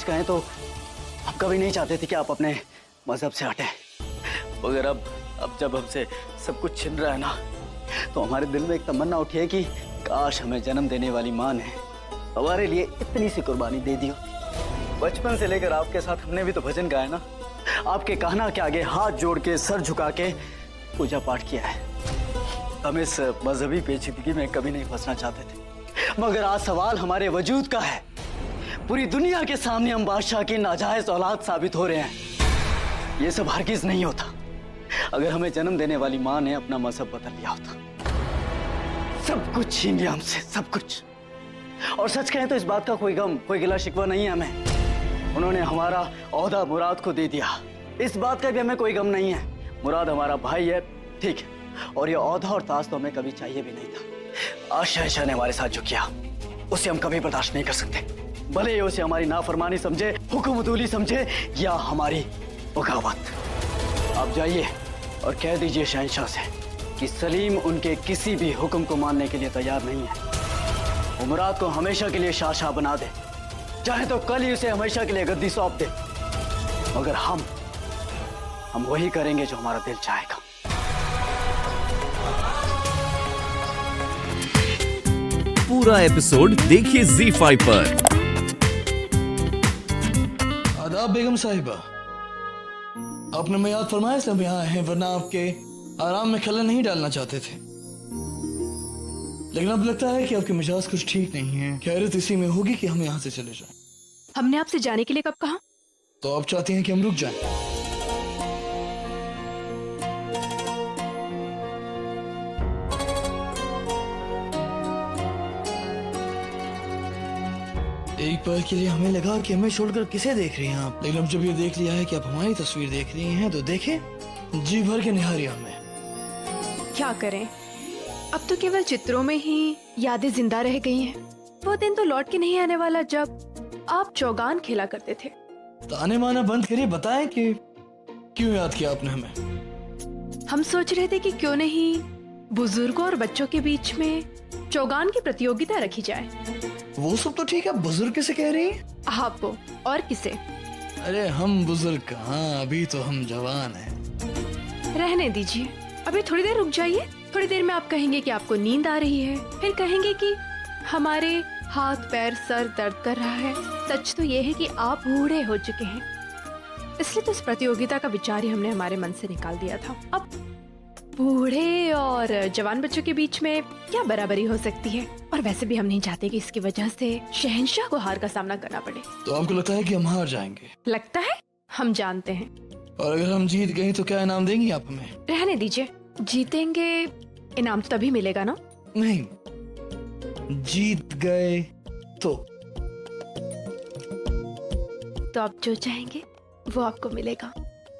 कहें तो हम कभी नहीं चाहते थे कि आप अपने मजहब से हटें, मगर अब जब हमसे सब कुछ छिन रहा है ना, तो हमारे दिल में एक तमन्ना उठी है कि काश हमें जन्म देने वाली माँ ने हमारे लिए इतनी सी कुर्बानी दे दी हो। बचपन से लेकर आपके साथ हमने भी तो भजन गाया ना, आपके कहना के आगे हाथ जोड़ के सर झुका के पूजा पाठ किया है। हम इस मजहबी पेचीदगी में कभी नहीं फंसना चाहते थे, मगर आज सवाल हमारे वजूद का है। पूरी दुनिया के सामने हम बादशाह की नाजायज औलाद साबित हो रहे हैं। ये सब हरगिज नहीं होता अगर हमें जन्म देने वाली माँ ने अपना मजहब बदल लिया होता। सब कुछ छीन लिया हमसे, सब कुछ। और सच कहें तो इस बात का कोई गम, कोई गिला शिकवा नहीं है हमें। उन्होंने हमारा ओहदा मुराद को दे दिया, इस बात का भी हमें कोई गम नहीं है। मुराद हमारा भाई है, ठीक है, और ये ओहदा और ताज तो हमें कभी चाहिए भी नहीं था। आज शहंशाह ने हमारे साथ जो किया उसे हम कभी बर्दाश्त नहीं कर सकते, भले ही उसे हमारी नाफरमानी समझे, हुक्मदूली समझे या हमारी बगावत। आप जाइए और कह दीजिए शहंशाह से कि सलीम उनके किसी भी हुक्म को मानने के लिए तैयार नहीं है। वो मुराद को हमेशा के लिए शाह बना दे, चाहे तो कल ही उसे हमेशा के लिए गद्दी सौंप दे, मगर हम वही करेंगे जो हमारा दिल चाहेगा। पूरा एपिसोड देखिए ZEE5 पर। आदाब बेगम साहिबा, आपने मैं याद फरमाया इसलिए हम यहाँ हैं, वरना आपके आराम में खलल नहीं डालना चाहते थे। लेकिन अब लगता है कि आपके मिजाज कुछ ठीक नहीं है। खैरियत इसी में होगी कि हम यहाँ से चले जाएं। हमने आपसे जाने के लिए कब कहा? तो आप चाहती हैं कि हम रुक जाएं? एक पल के लिए हमें लगा कि हमें छोड़कर किसे देख रही हैं आप, लेकिन अब जब ये देख लिया है कि आप हमारी तस्वीर देख रही हैं तो देखें जी भर के निहारिए हमें। क्या करें, अब तो केवल चित्रों में ही यादें जिंदा रह गई हैं। वो दिन तो लौट के नहीं आने वाला जब आप चौगान खेला करते थे। ताने माना बंद करिए, बताएं कि क्यों याद किया आपने हमें। हम सोच रहे थे कि क्यों नहीं बुजुर्गों और बच्चों के बीच में चौगान की प्रतियोगिता रखी जाए। वो सब तो ठीक है, बुजुर्ग किसे कह रही हैं? आपको और किसे? अरे हम बुजुर्ग कहाँ, अभी तो हम जवान हैं। रहने दीजिए, अभी थोड़ी देर रुक जाइए। थोड़ी देर में आप कहेंगे कि आपको नींद आ रही है, फिर कहेंगे कि हमारे हाथ पैर सर दर्द कर रहा है। सच तो ये है कि आप बूढ़े हो चुके हैं, इसलिए तो इस प्रतियोगिता का विचार ही हमने हमारे मन से निकाल दिया था। अब बूढ़े और जवान बच्चों के बीच में क्या बराबरी हो सकती है? और वैसे भी हम नहीं चाहते कि इसकी वजह से शहंशाह को हार का सामना करना पड़े। तो आपको लगता है कि हम हार जाएंगे? लगता है, हम जानते हैं। और अगर हम जीत गए तो क्या इनाम देंगी आप हमें? रहने दीजिए, जीतेंगे इनाम तो तभी मिलेगा ना। नहीं, जीत गए तो आप जो चाहेंगे वो आपको मिलेगा,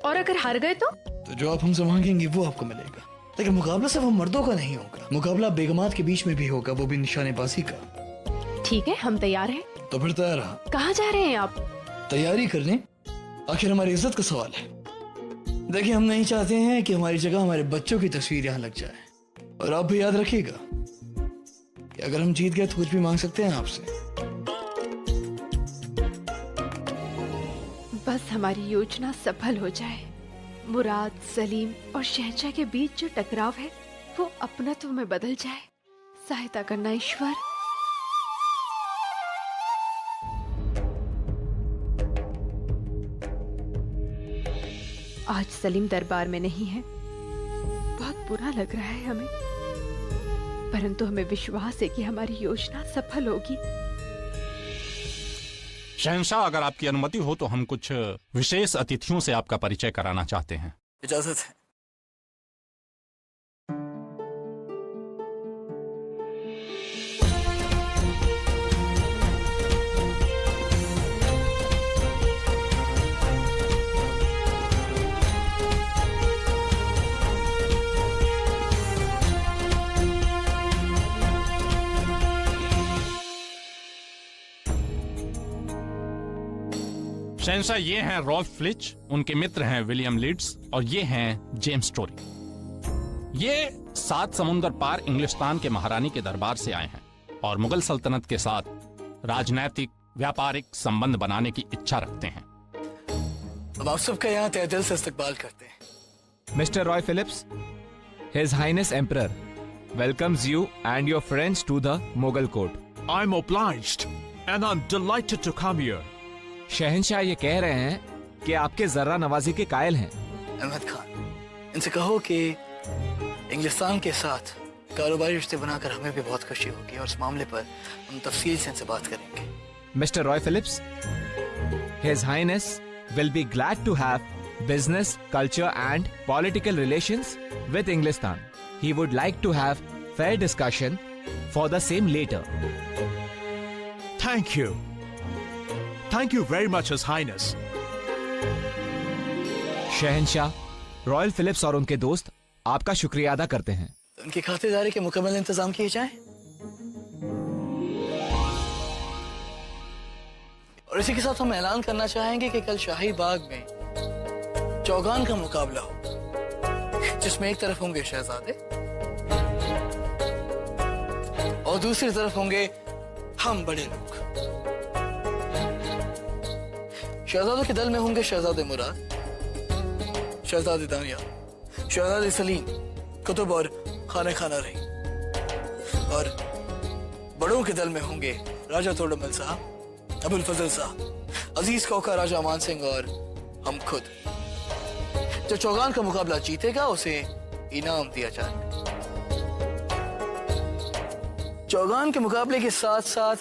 और अगर हार गए तो जो आप हमसे मांगेंगे वो आपको मिलेगा। लेकिन मुकाबला सिर्फ हम मर्दों का नहीं होगा, मुकाबला बेगमात के बीच में भी होगा, वो भी निशानेबाजी का। ठीक है, हम तैयार हैं। तो फिर तैयार रहा। कहाँ जा रहे हैं आप? तैयारी करने, आखिर हमारी इज्जत का सवाल है। देखिए, हम नहीं चाहते हैं कि हमारी जगह हमारे बच्चों की तस्वीर यहाँ लग जाए। और आप भी याद रखिएगा कि अगर हम जीत गए तो कुछ भी मांग सकते हैं आपसे। बस हमारी योजना सफल हो जाए, मुराद, सलीम और शहंशाह के बीच जो टकराव है वो अपनत्व में बदल जाए। सहायता करना ईश्वर। आज सलीम दरबार में नहीं है, बहुत बुरा लग रहा है हमें, परंतु हमें विश्वास है कि हमारी योजना सफल होगी। शहंशाह, अगर आपकी अनुमति हो तो हम कुछ विशेष अतिथियों से आपका परिचय कराना चाहते हैं। इजाजत है। शहंशाह, ये हैं रॉल्फ फ्लिच, उनके मित्र हैं विलियम लीड्स, और ये हैं जेम्स टोरी। ये 7 समुंदर पार इंग्लिस्तान के महारानी के दरबार से आए हैं और मुगल सल्तनत के साथ राजनैतिक, व्यापारिक संबंध बनाने की इच्छा रखते हैं। अब आप सबका यहाँ तहे दिल से इस्तकबाल करते हैं। Mr. Roy Phillips, His Highness Emperor welcomes you and your friends to the Mughal court. I'm obliged, and I'm delighted to come here. शहंशाह ये कह रहे हैं कि आपके जर्रा नवाजी के कायल हैं। अहमद खान, इनसे कहो कि इंग्लिस्तान के साथ कारोबारी रिश्ते बनाकर हमें भी बहुत खुशी होगी और इस मामले पर हम तफसील से इनसे बात करेंगे। Mr. Roy Phillips, His Highness will be glad to have business, culture and political relations with Englistan. He would like to have fair discussion for the same later. Thank you. Thank you very much, His Highness. Shahenshah, royal Philips और उनके दोस्त आपका शुक्रिया अदा करते हैं। तो उनकी खातिरदारी के मुकम्मल इंतजाम किए जाएं। और इसी के साथ हम ऐलान करना चाहेंगे कि कल शाही बाग में चौगान का मुकाबला हो, जिसमें एक तरफ होंगे शहजादे और दूसरी तरफ होंगे हम बड़े लोग। शहजादों के दल में होंगे शहजादे मुराद, शहजादे दानिया, शहजादे सलीम, कुतुब और खाना रही। और बड़ों के दल में होंगे राजा तोड़मल साहब, अबुल फजल साहब, अजीज कौका, राजा मान सिंह और हम खुद। जो चौगान का मुकाबला जीतेगा उसे इनाम दिया जाएगा। चौगान के मुकाबले के साथ साथ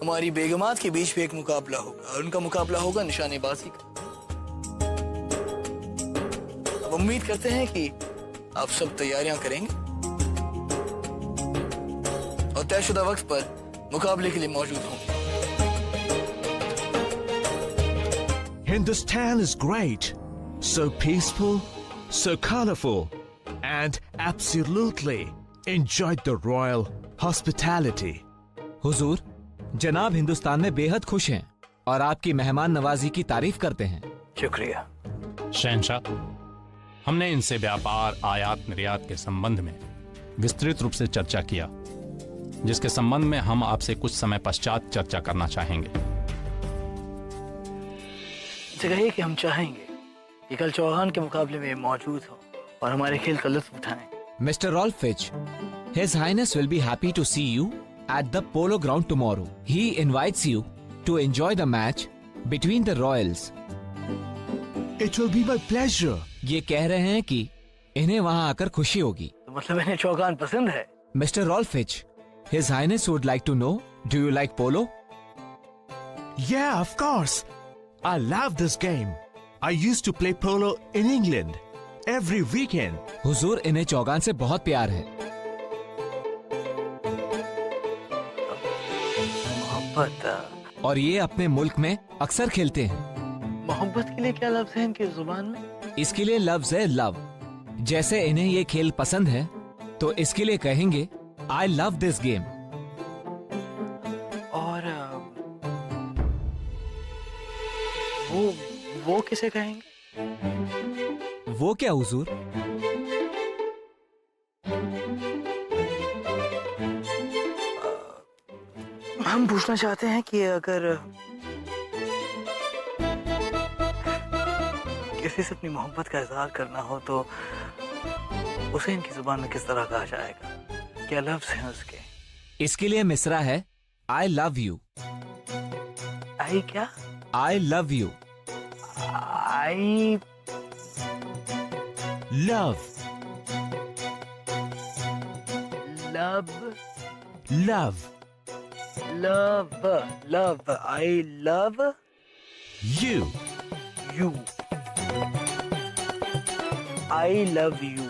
हमारी बेगमात के बीच भी एक मुकाबला होगा और उनका मुकाबला होगा निशानेबाजी का। अब उम्मीद करते हैं कि आप सब तैयारियां करेंगे और तयशुदा वक्त पर मुकाबले के लिए मौजूद होंगे। Hindustan is great. So peaceful, so colorful, and absolutely enjoyed the royal hospitality. हुजूर, जनाब हिंदुस्तान में बेहद खुश हैं और आपकी मेहमान नवाजी की तारीफ करते हैं। शुक्रिया। शहंशाह, हमने इनसे व्यापार, आयात निर्यात के संबंध में विस्तृत रूप से चर्चा किया, जिसके संबंध में हम आपसे कुछ समय पश्चात चर्चा करना चाहेंगे। इनसे कहिए कि हम चाहेंगे कि कल चौहान के मुकाबले में मौजूद हो और हमारे खेल का लुत्फ उठाएं। Mr. Rolf Fitch, His Highness will be happy to see you at the Polo Ground tomorrow. He invites you to enjoy the match between the royals. It will be my pleasure. ये कह रहे हैं कि इन्हें वहाँ आकर खुशी होगी। तो मतलब इन्हें चौगान पसंद है। Mr. Rolf Fitch, His Highness would like to know, do you like polo? Yeah, of course. I love this game. I used to play polo in England every weekend. हुजूर, इन्हें चौगान से बहुत प्यार है। मोहब्बत। और ये अपने मुल्क में अक्सर खेलते हैं। मोहब्बत के लिए क्या लफ्ज है इनकी जुबान में? इसके लिए लफ्ज है लव। जैसे इन्हें ये खेल पसंद है तो इसके लिए कहेंगे आई लव दिस गेम। और वो किसे कहेंगे? वो क्या हुजूर? हम पूछना चाहते हैं कि अगर किसी से अपनी मोहब्बत का इजहार करना हो तो उसे इनकी जुबान में किस तरह कहा जाएगा? क्या लफ्ज हैं उसके? इसके लिए मिसरा है आई लव यू। आई क्या? I love you. I Love. Love Love. Love I love You. You. I love you.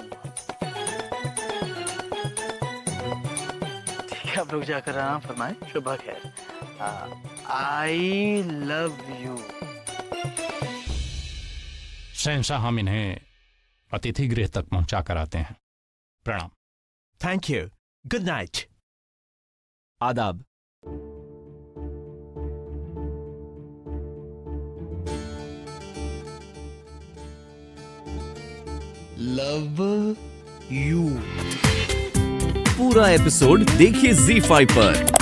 ठीक है, आप लोग जाकर आराम फरमाएं। शुभ खैर। I love you. शहंशाह, हम इन्हें अतिथि गृह तक पहुंचा कर आते हैं। प्रणाम। Thank you. Good night. आदाब। Love you. पूरा एपिसोड देखिए ZEE5 पर।